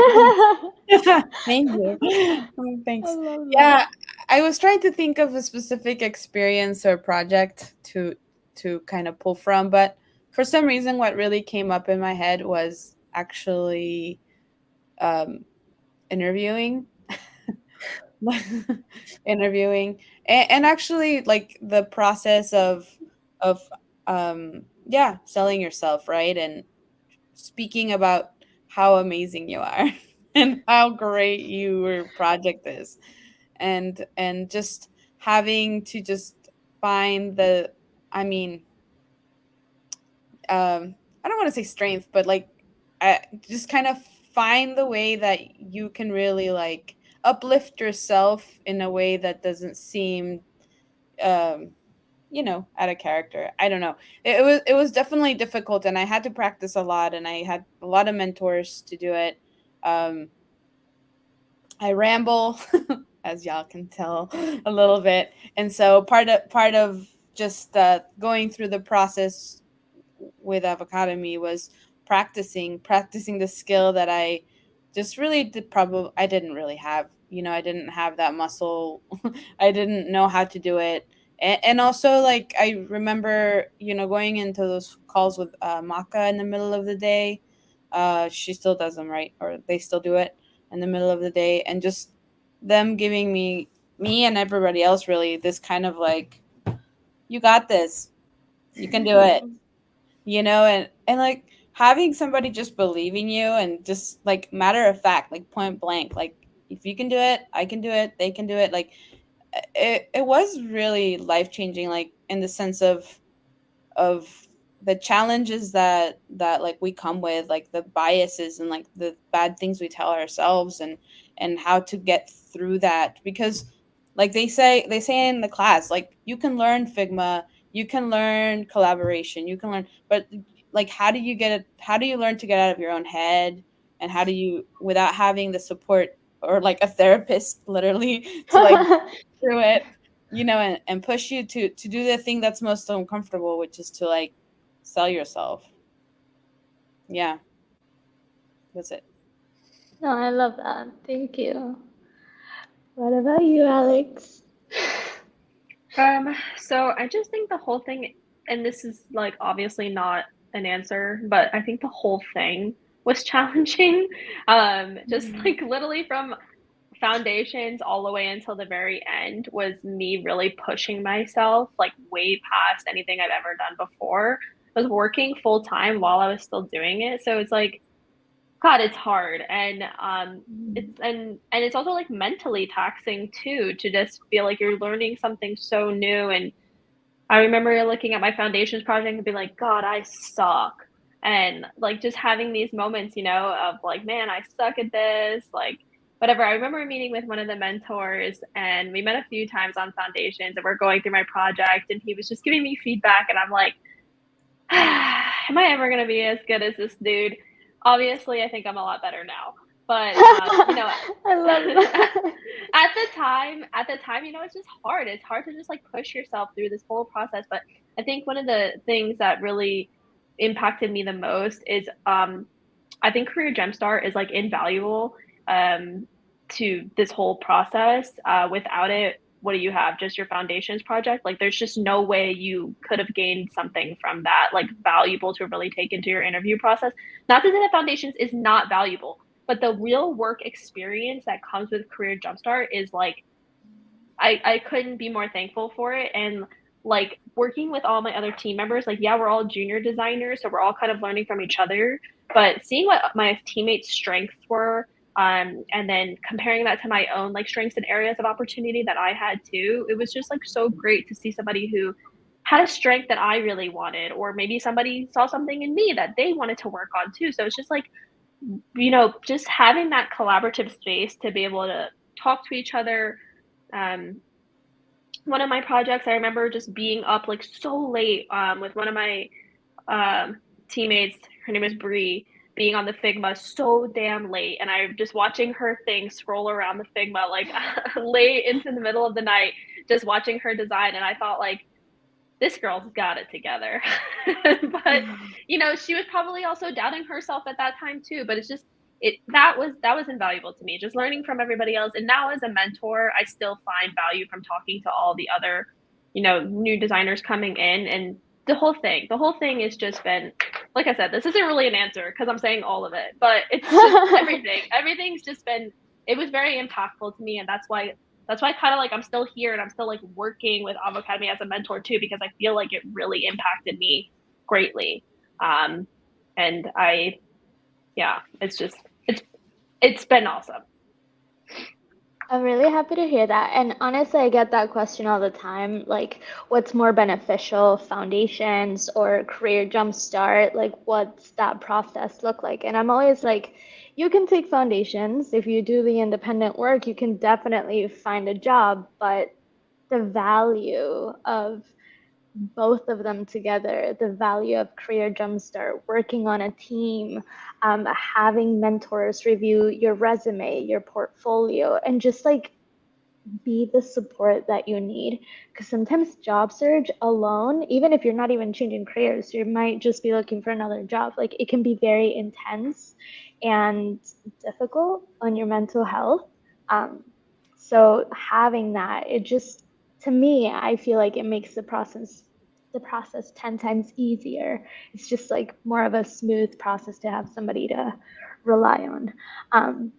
you. Thanks. I love that. Yeah, I was trying to think of a specific experience or project to kind of pull from, but for some reason, what really came up in my head was actually interviewing. Interviewing, and actually like the process of selling yourself, right, and speaking about how amazing you are and how great your project is, and just having to just find the, I mean, I don't want to say strength, but like just kind of find the way that you can really like uplift yourself in a way that doesn't seem um out of character. I don't know. It was definitely difficult, and I had to practice a lot, and I had a lot of mentors to do it. I ramble, as y'all can tell, a little bit, and so part of just going through the process with Avocademy was practicing the skill that I just really I didn't really have. I didn't have that muscle. I didn't know how to do it. And also, like, I remember, going into those calls with Maka in the middle of the day. She still does them, right? Or they still do it in the middle of the day. And just them giving me and everybody else really this kind of like, you got this. You can do it. And like having somebody just believing you and just like matter of fact, like point blank, like if you can do it, I can do it, they can do it. Like it was really life changing, like in the sense of the challenges that like we come with, like the biases and like the bad things we tell ourselves, and how to get through that. Because like they say in the class, like you can learn Figma, you can learn collaboration, you can learn, but like how do you learn to get out of your own head, and how do you, without having the support or like a therapist literally to like through it, and push you to do the thing that's most uncomfortable, which is to like sell yourself. Yeah, that's it. No, I love that. Thank you. What about you, Alex? So I just think the whole thing, and this is like obviously not an answer, but I think the whole thing was challenging. Just like literally from foundations all the way until the very end was me really pushing myself like way past anything I've ever done before. I was working full time while I was still doing it. So it's like, God, it's hard. And it's also like mentally taxing too, to just feel like you're learning something so new. And I remember looking at my foundations project and be like, God, I suck. And like just having these moments, of like, man, I suck at this, like whatever. I remember meeting with one of the mentors and we met a few times on foundations and we're going through my project and he was just giving me feedback and I'm like, am I ever going to be as good as this dude? Obviously, I think I'm a lot better now. But I love that. at the time, it's just hard. It's hard to just like push yourself through this whole process. But I think one of the things that really impacted me the most is I think Career Jumpstart is like invaluable to this whole process. Without it, what do you have? Just your foundations project? Like, there's just no way you could have gained something from that, like valuable to really take into your interview process. Not to say that foundations is not valuable, but the real work experience that comes with Career Jumpstart is like, I couldn't be more thankful for it. And like working with all my other team members, like, yeah, we're all junior designers, so we're all kind of learning from each other. But seeing what my teammates' strengths were, and then comparing that to my own like strengths and areas of opportunity that I had too, it was just like so great to see somebody who had a strength that I really wanted, or maybe somebody saw something in me that they wanted to work on too. So it's just like, just having that collaborative space to be able to talk to each other. um, One of my projects, I remember just being up like so late with one of my teammates. Her name is Bree. Being on the Figma so damn late, and I'm just watching her thing scroll around the Figma like late into the middle of the night, just watching her design. And I thought, like, this girl's got it together. But she was probably also doubting herself at that time too. But it's just that was invaluable to me, just learning from everybody else. And now as a mentor, I still find value from talking to all the other new designers coming in. And the whole thing has just been, like I said, this isn't really an answer because I'm saying all of it, but it's just everything's just been, it was very impactful to me. And that's why kind of like I'm still here and I'm still like working with Avocademy as a mentor too, because I feel like it really impacted me greatly. And yeah, it's been awesome. I'm really happy to hear that. And honestly, I get that question all the time. Like, what's more beneficial, foundations or career jumpstart? Like, what's that process look like? And I'm always like, you can take foundations. If you do the independent work, you can definitely find a job. But the value of both of them together, the value of Career Jumpstart, working on a team, having mentors review your resume, your portfolio, and just like be the support that you need. Because sometimes job search alone, even if you're not even changing careers, you might just be looking for another job. Like it can be very intense and difficult on your mental health. So having that, it just, to me, I feel like it makes the process 10 times easier. It's just like more of a smooth process to have somebody to rely on.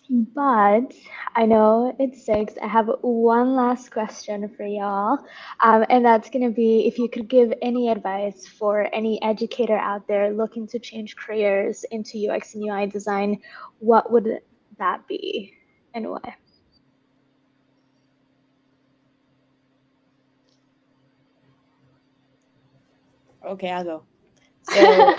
But I know it's 6. I have one last question for y'all. And that's going to be if you could give any advice for any educator out there looking to change careers into UX and UI design, what would that be? and why? Okay, I'll go. So,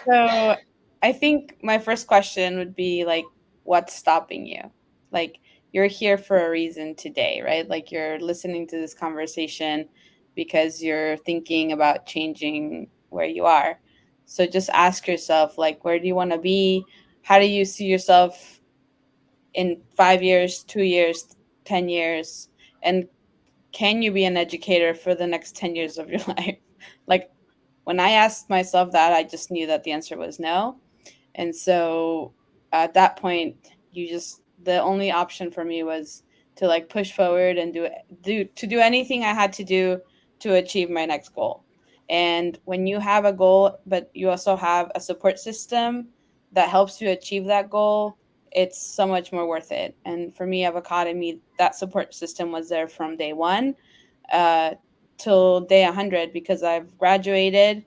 so I think my first question would be like, what's stopping you? Like, you're here for a reason today, right? Like, you're listening to this conversation because you're thinking about changing where you are. So just ask yourself, like, where do you want to be? How do you see yourself in 5 years, 2 years, 10 years? And can you be an educator for the next 10 years of your life? Like, when I asked myself that, I just knew that the answer was no. And so at that point, the only option for me was to like push forward and do anything I had to do to achieve my next goal. And when you have a goal, but you also have a support system that helps you achieve that goal, it's so much more worth it. And for me, Avocademy, that support system was there from day one uh, till day 100 because I've graduated.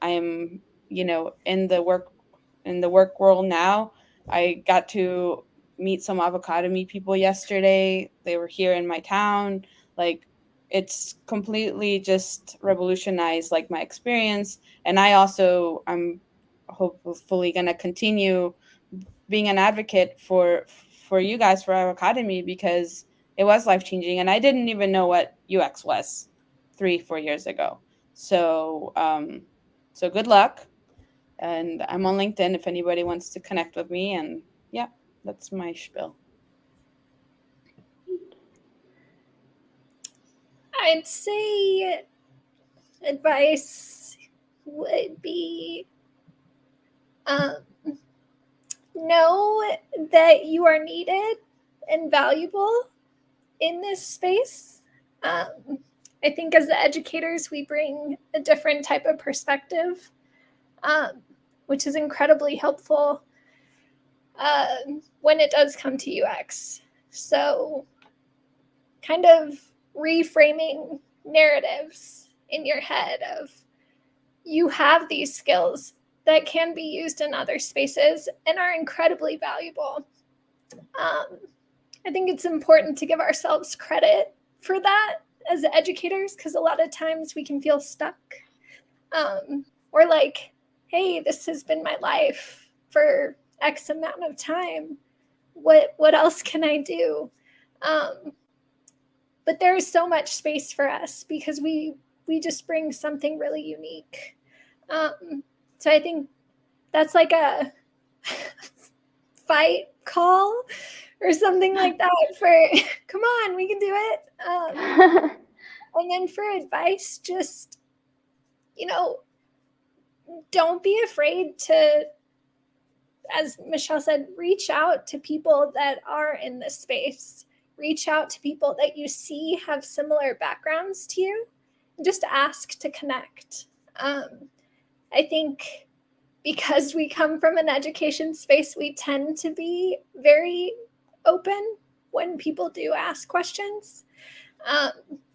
I'm, in the work world now. I got to meet some Avocademy people yesterday. They were here in my town. Like, it's completely just revolutionized like my experience. And I'm hopefully gonna continue being an advocate for you guys for our academy because it was life changing and I didn't even know what UX was 3-4 years ago. So so good luck, and I'm on LinkedIn if anybody wants to connect with me. And yeah, that's my spiel. I'd say advice would be know that you are needed and valuable in this space. I think as educators, we bring a different type of perspective, which is incredibly helpful when it does come to UX. So, kind of reframing narratives in your head of you have these skills that can be used in other spaces and are incredibly valuable. I think it's important to give ourselves credit for that as educators because a lot of times we can feel stuck or like, hey, this has been my life for X amount of time. What else can I do? But there is so much space for us because we just bring something really unique. So I think that's like a fight call or something like that for come on, we can do it. And then for advice, just don't be afraid to, as Michelle said, reach out to people that are in this space. Reach out to people that you see have similar backgrounds to you. Just ask to connect. I think because we come from an education space, we tend to be very open when people do ask questions.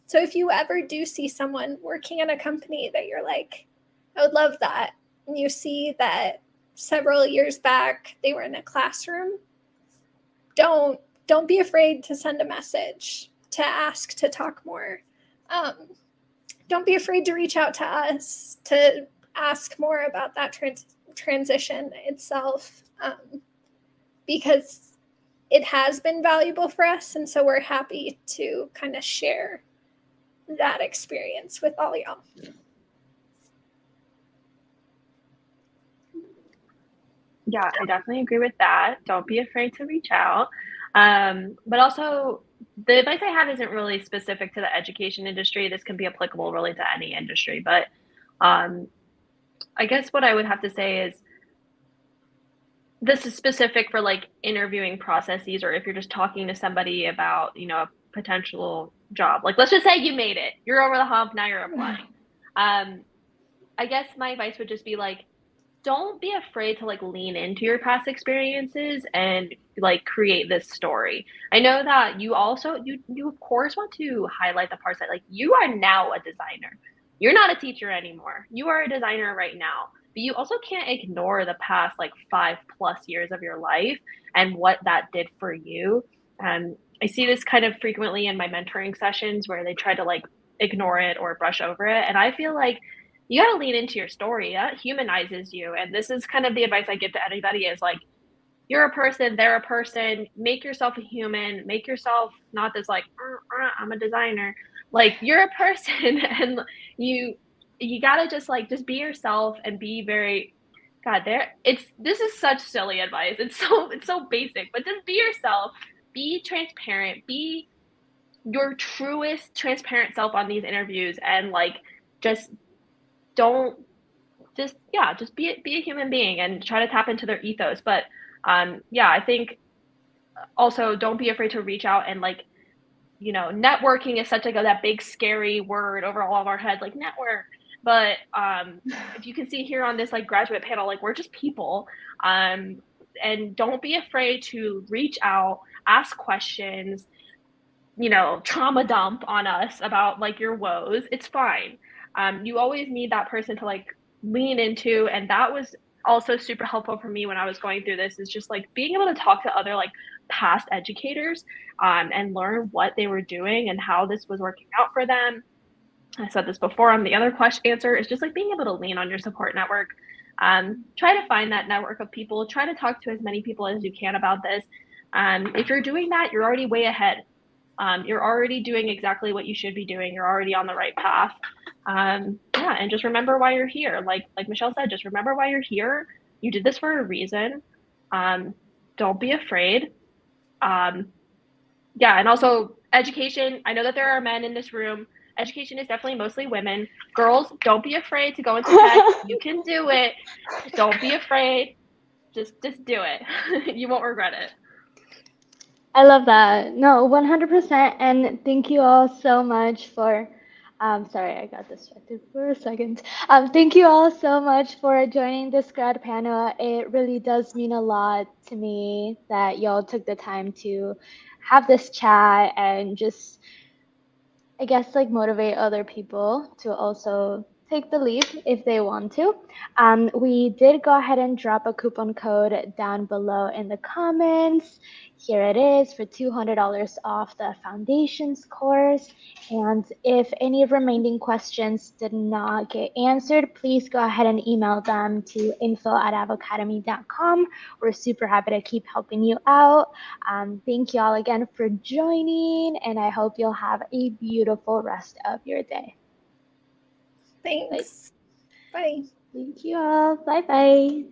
So if you ever do see someone working in a company that you're like, I would love that, and you see that several years back they were in a classroom, don't be afraid to send a message, to ask to talk more. Don't be afraid to reach out to us to ask more about that transition itself, because it has been valuable for us, and so we're happy to kind of share that experience with all y'all. Yeah, I definitely agree with that. Don't be afraid to reach out. But also, the advice I have isn't really specific to the education industry. This can be applicable really to any industry. But I guess what I would have to say is this is specific for like interviewing processes, or if you're just talking to somebody about, a potential job. Like, let's just say you made it. You're over the hump, now you're applying. I guess my advice would just be like, don't be afraid to like lean into your past experiences and like create this story. I know that you also you of course want to highlight the parts that like you are now a designer. You're not a teacher anymore. You are a designer right now. but you also can't ignore the past like 5+ years of your life and what that did for you. I see this kind of frequently in my mentoring sessions where they try to like ignore it or brush over it. And I feel like you got to lean into your story. That humanizes you. And this is kind of the advice I give to anybody is like, you're a person, they're a person, make yourself a human, make yourself not this like, I'm a designer. Like you're a person and you gotta just be yourself and be very God there this is such silly advice. It's so basic, but just be yourself, be transparent, be your truest transparent self on these interviews and like just don't just be a human being and try to tap into their ethos. But yeah, I think also don't be afraid to reach out and like, networking is such like that big scary word over all of our heads, like network. But if you can see here on this like graduate panel, like we're just people. And don't be afraid to reach out, ask questions, trauma dump on us about like your woes. It's fine. You always need that person to like lean into, and that was also super helpful for me when I was going through this. Is just like being able to talk to other like past educators, and learn what they were doing and how this was working out for them. I said this before on the other question answer is just like being able to lean on your support network. Try to find that network of people. Try to talk to as many people as you can about this. If you're doing that, you're already way ahead. You're already doing exactly what you should be doing. You're already on the right path. Yeah, and just remember why you're here. Like Michelle said, just remember why you're here. You did this for a reason. Don't be afraid. Yeah, and also education. I know that there are men in this room. Education is definitely mostly women. Girls, don't be afraid to go into tech. You can do it. Don't be afraid. Just do it. You won't regret it. I love that. No, 100%. And thank you all so much for, sorry, I got distracted for a second. Thank you all so much for joining this grad panel. It really does mean a lot to me that y'all took the time to have this chat and just, I guess, like motivate other people to also take the leap if they want to. We did go ahead and drop a coupon code down below in the comments. Here it is for $200 off the foundations course. And if any remaining questions did not get answered, please go ahead and email them to info@avocademy.com. We're super happy to keep helping you out. Thank you all again for joining, and I hope you'll have a beautiful rest of your day. Thanks. Bye. Thank you all. Bye bye.